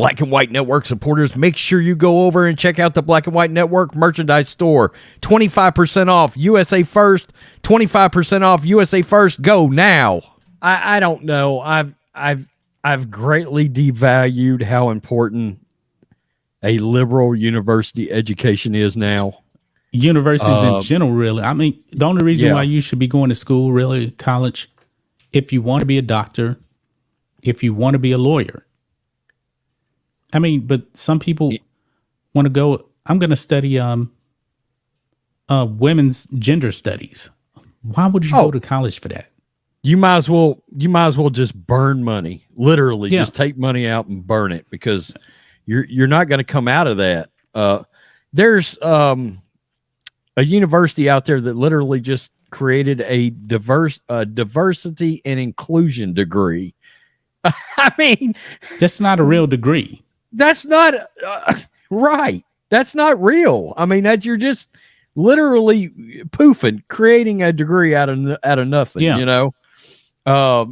Black and White Network supporters, make sure you go over and check out the Black and White Network merchandise store. 25% off USA First, 25% off USA First. Go now. I don't know. I've greatly devalued how important a liberal university education is now. Universities in general, really. I mean, the only reason Yeah. why you should be going to school, really, college, if you want to be a doctor, if you want to be a lawyer. I mean, but some people want to go, I'm going to study women's gender studies. Why would you go to college for that? You might as well just burn money. Literally, Yeah. just take money out and burn it, because you're not going to come out of that. There's a university out there that literally just created a diversity and inclusion degree. I mean, That's not a real degree. that's not right. That's not real. I mean, that you're just literally poofing, creating a degree out of nothing. Yeah. You know,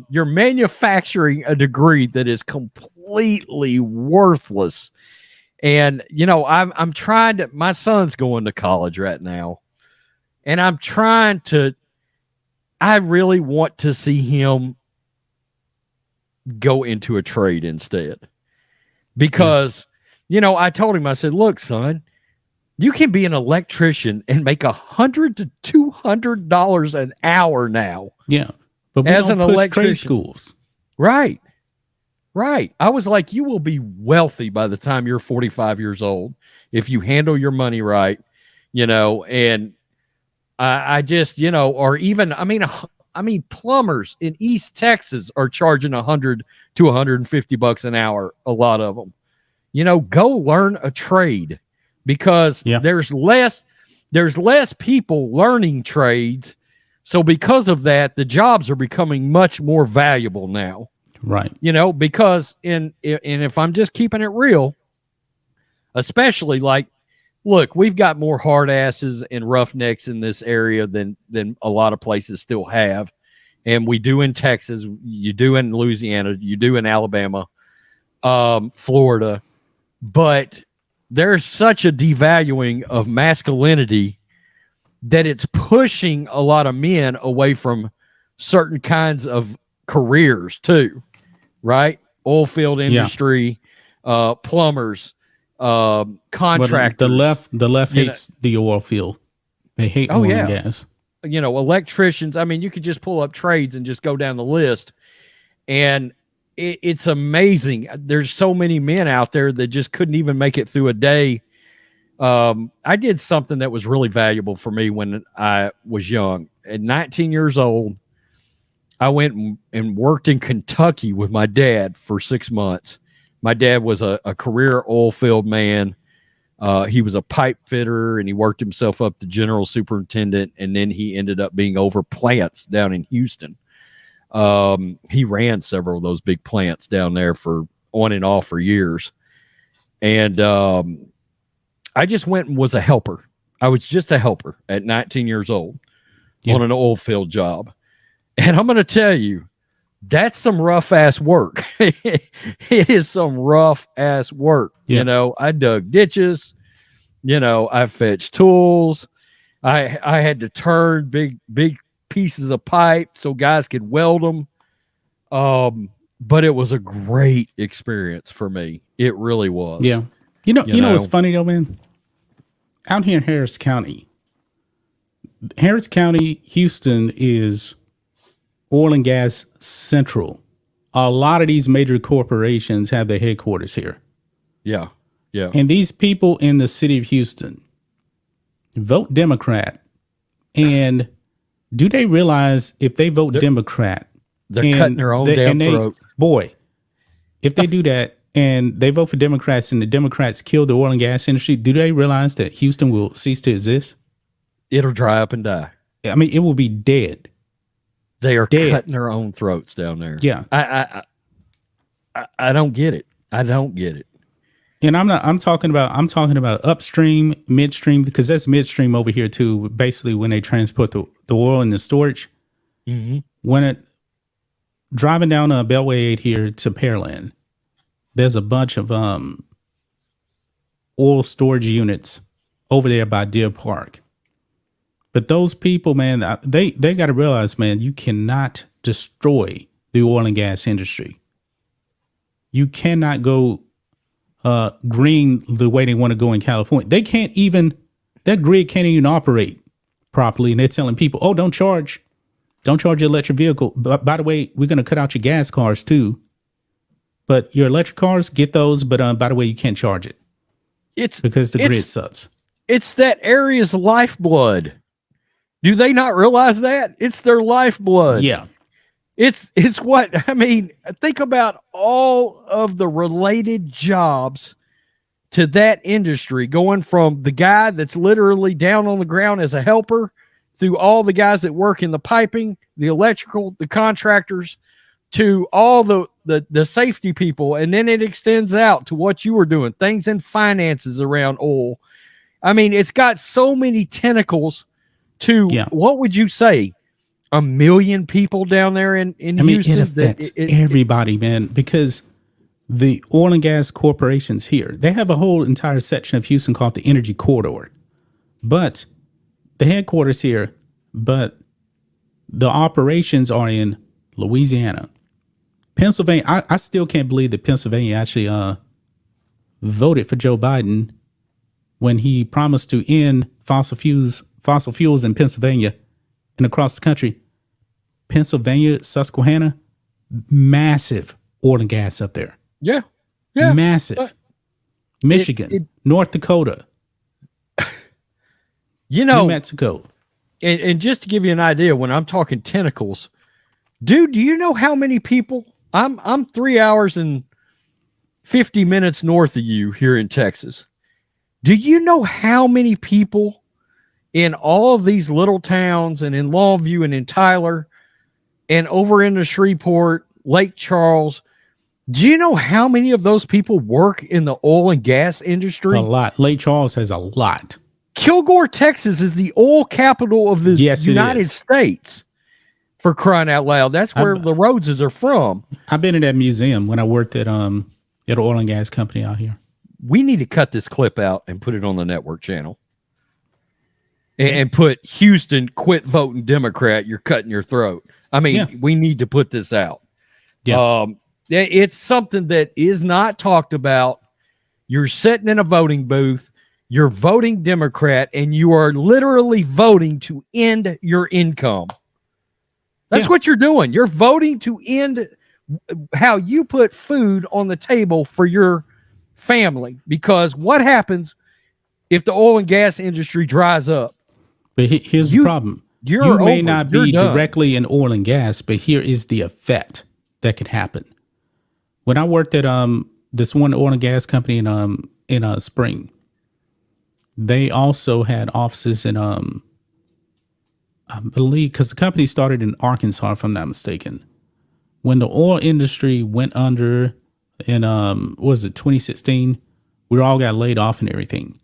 you're manufacturing a degree that is completely worthless. And you know, I'm trying to. My son's going to college right now, and I'm trying to. I really want to see him go into a trade instead. Because, you know, I told him, I said, look, son, you can be an electrician and make $100 to $200 an hour now. Yeah. But we As don't an push electrician. trade schools. Right. Right. I was like, you will be wealthy by the time you're 45 years old if you handle your money right, you know, and I just, you know, or even, I mean, plumbers in East Texas are charging $100 to $150 an hour. A lot of them, you know, go learn a trade, because there's less people learning trades. So because of that, the jobs are becoming much more valuable now. Right. You know, because and if I'm just keeping it real, especially like, look, we've got more hard asses and roughnecks in this area than a lot of places still have. And we do in Texas, you do in Louisiana, you do in Alabama, Florida. But there's such a devaluing of masculinity that it's pushing a lot of men away from certain kinds of careers too, right? Oil field industry, plumbers, contractors. The left hates the oil field. They hate oil and gas. You know, electricians. I mean, you could just pull up trades and just go down the list, and it's amazing. There's so many men out there that just couldn't even make it through a day. I did something that was really valuable for me when I was young. At 19 years old, I went and worked in Kentucky with my dad for 6 months. My dad was a career oil field man. He was a pipe fitter, and he worked himself up to general superintendent, and then he ended up being over plants down in Houston. He ran several of those big plants down there for on and off for years. And I just went and was a helper. I was just a helper at 19 years old on an oil field job. And I'm going to tell you, that's some rough ass work. It is some rough ass work. Yeah. You know, I dug ditches, you know, I fetched tools. I had to turn big pieces of pipe so guys could weld them. But it was a great experience for me. It really was. Yeah. You know what's funny though, man? Out here in Harris County, Houston is oil and gas central. A lot of these major corporations have their headquarters here. Yeah. Yeah. And these people in the city of Houston vote Democrat. And do they realize if they vote Democrat, they're cutting their own damn throat? Boy, if they do that and they vote for Democrats and the Democrats kill the oil and gas industry, do they realize that Houston will cease to exist? It'll dry up and die. I mean, it will be dead. They are cutting their own throats down there. Yeah. I don't get it. I don't get it. And I'm talking about upstream, midstream, because that's midstream over here too. Basically, when they transport the oil in the storage, when it driving down Beltway 8 here to Pearland, there's a bunch of oil storage units over there by Deer Park. But those people, man, they got to realize, man, you cannot destroy the oil and gas industry. You cannot go green the way they want to go in California. They can't even, that grid can't even operate properly. And they're telling people, oh, don't charge your electric vehicle. But by the way, we're going to cut out your gas cars too. But your electric cars, get those. But by the way, you can't charge it. It's because the grid sucks. It's that area's lifeblood. Do they not realize that? It's their lifeblood. Yeah. It's what, I mean, think about all of the related jobs to that industry, going from the guy that's literally down on the ground as a helper through all the guys that work in the piping, the electrical, the contractors, to all the safety people. And then it extends out to what you were doing, things in finances around oil. I mean, it's got so many tentacles to, what would you say, 1 million people down there in Houston? It affects everybody, man, because the oil and gas corporations here, they have a whole entire section of Houston called the Energy Corridor. But the headquarters here, but the operations are in Louisiana. Pennsylvania, I still can't believe that Pennsylvania actually voted for Joe Biden when he promised to end fossil fuels in Pennsylvania and across the country. Pennsylvania, Susquehanna, massive oil and gas up there. Yeah. Massive. Michigan, North Dakota, New Mexico. And just to give you an idea, when I'm talking tentacles, dude, do you know how many people? I'm 3 hours and 50 minutes north of you here in Texas. Do you know how many people in all of these little towns and in Longview and in Tyler and over in the Shreveport, Lake Charles, do you know how many of those people work in the oil and gas industry? A lot. Lake Charles has a lot. Kilgore, Texas is the oil capital of the United States, for crying out loud. That's where the Rhodeses are from. I've been in that museum when I worked at an oil and gas company out here. We need to cut this clip out and put it on the network channel. And put Houston, quit voting Democrat, you're cutting your throat. I mean, we need to put this out. Yeah. It's something that is not talked about. You're sitting in a voting booth, you're voting Democrat, and you are literally voting to end your income. That's what you're doing. You're voting to end how you put food on the table for your family. Because what happens if the oil and gas industry dries up? But here's the problem. You may not be directly in oil and gas, but here is the effect that could happen. When I worked at this one oil and gas company in Spring, they also had offices in I believe, because the company started in Arkansas, if I'm not mistaken. When the oil industry went under in 2016, we all got laid off and everything.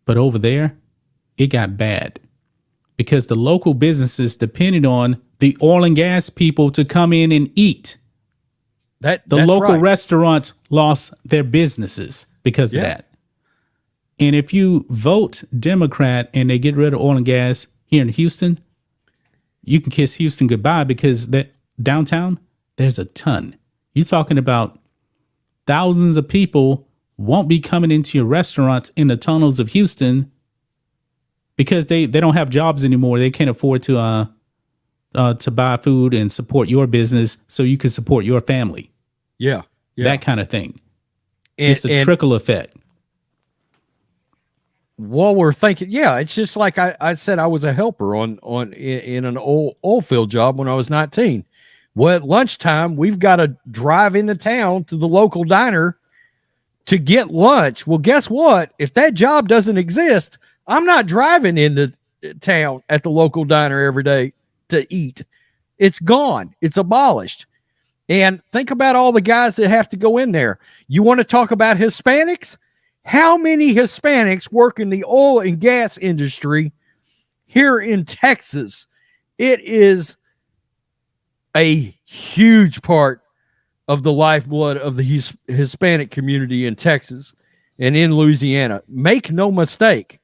But over there, it got bad because the local businesses depended on the oil and gas people to come in and eat. The local restaurants lost their businesses because of that. And if you vote Democrat and they get rid of oil and gas here in Houston, you can kiss Houston goodbye, because that downtown, there's a ton. You're talking about thousands of people won't be coming into your restaurants in the tunnels of Houston because they don't have jobs anymore. They can't afford to buy food and support your business so you can support your family. Yeah. That kind of thing. It's a trickle effect. While we're thinking, it's just like I said, I was a helper in an oil field job when I was 19. Well, at lunchtime, we've got to drive into town to the local diner to get lunch. Well, guess what? If that job doesn't exist, I'm not driving into town at the local diner every day to eat. It's gone. It's abolished. And think about all the guys that have to go in there. You want to talk about Hispanics? How many Hispanics work in the oil and gas industry here in Texas? It is a huge part of the lifeblood of the Hispanic community in Texas and in Louisiana. Make no mistake.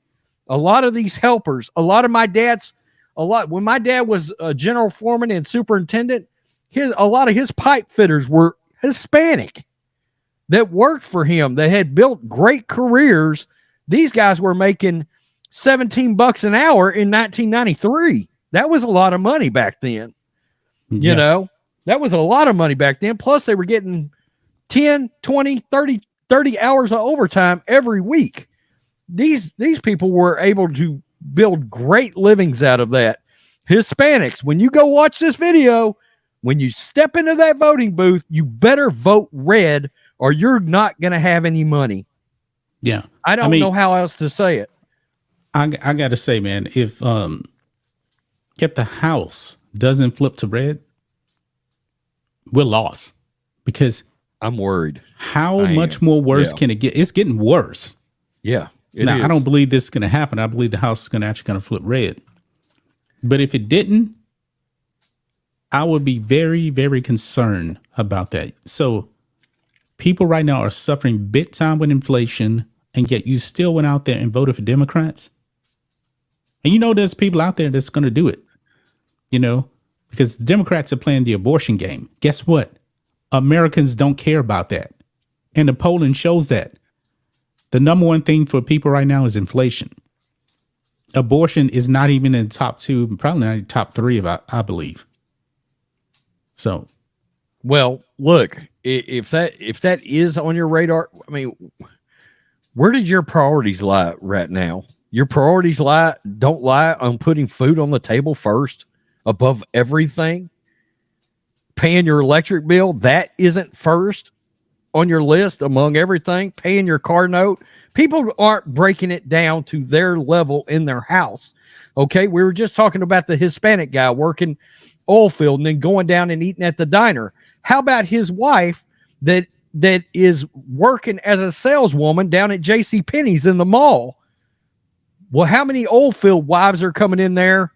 A lot of these helpers, when my dad was a general foreman and superintendent, a lot of his pipe fitters were Hispanic that worked for him. They had built great careers. These guys were making $17 an hour in 1993. That was a lot of money back then. Yeah. You know, that was a lot of money back then. Plus they were getting 10, 20, 30 hours of overtime every week. These people were able to build great livings out of that. Hispanics, when you go watch this video, when you step into that voting booth, you better vote red or you're not going to have any money. Yeah. I don't know how else to say it. I got to say, man, if the House doesn't flip to red, we're lost, because I'm worried. How much more worse can it get? It's getting worse. Yeah. Now, I don't believe this is going to happen. I believe the House is going to flip red. But if it didn't, I would be very, very concerned about that. So people right now are suffering big time with inflation, and yet you still went out there and voted for Democrats. And you know there's people out there that's going to do it, you know, because the Democrats are playing the abortion game. Guess what? Americans don't care about that. And the polling shows that. The number one thing for people right now is inflation. Abortion is not even in the top two, probably not in the top three, I believe. So, well, look, if that is on your radar, I mean, where did your priorities lie right now? Your priorities don't lie on putting food on the table first above everything. Paying your electric bill, that isn't first on your list among everything. Paying your car note. People aren't breaking it down to their level in their house. Okay, we were just talking about the Hispanic guy working oil field and then going down and eating at the diner. How about his wife that is working as a saleswoman down at JCPenney's in the mall? Well, how many oil field wives are coming in there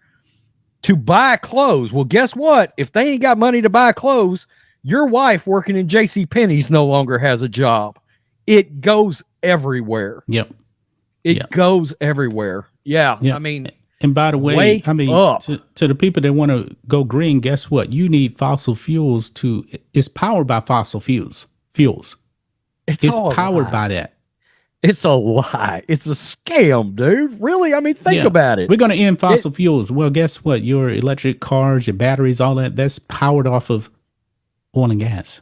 to buy clothes? Well, guess what? If they ain't got money to buy clothes, your wife working in JCPenney's no longer has a job. It goes everywhere. Yep. It goes everywhere. Yeah. Yep. I mean, and by the way, to the people that want to go green, guess what? You need fossil fuels it's powered by fossil fuels. It's powered by that. It's a lie. It's a scam, dude. Really? I mean, think about it. We're going to end fossil fuels. Well, guess what? Your electric cars, your batteries, all that's powered off of oil and gas.